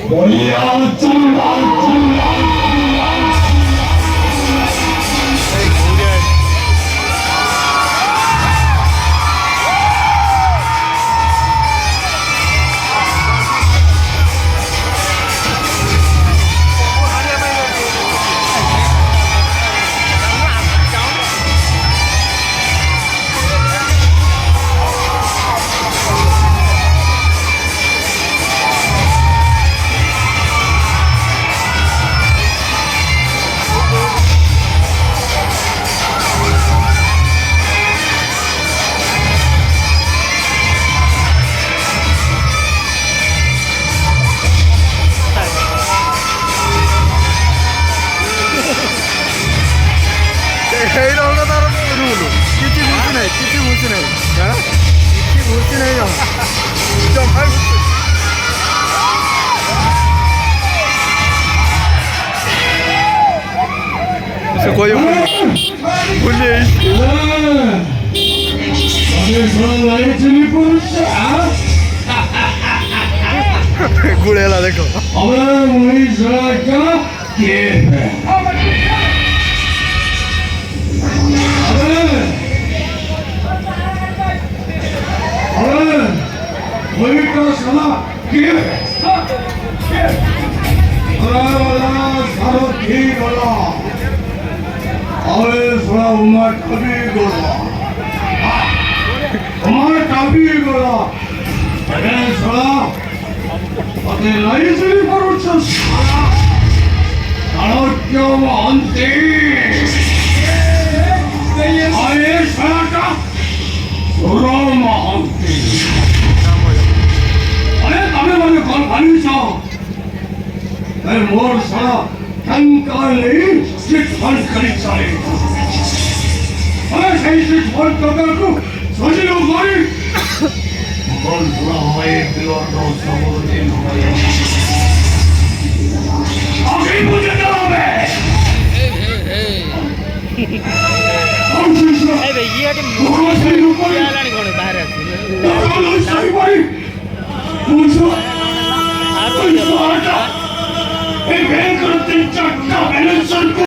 뭐야, 쫄라. এইরকম তার রুল কিছু বুঝছি নাই জানা কিছু বুঝছি নাই জমাই বুঝছি कोई भूले गुड़ेला देखो मोर सारा नहीं स्ट्रिक्ट फंड खरीद सारे सही स्ट्रिक्ट फंड करता को सोच लो भाई बोल पूरा होए बिलो तो सब दिन होए आगे मुझे ना बे ए भैया के मुझे आलानी कोने बाहर है सही भाई मुझे आप एक बैंक करते चक्का बैलेंस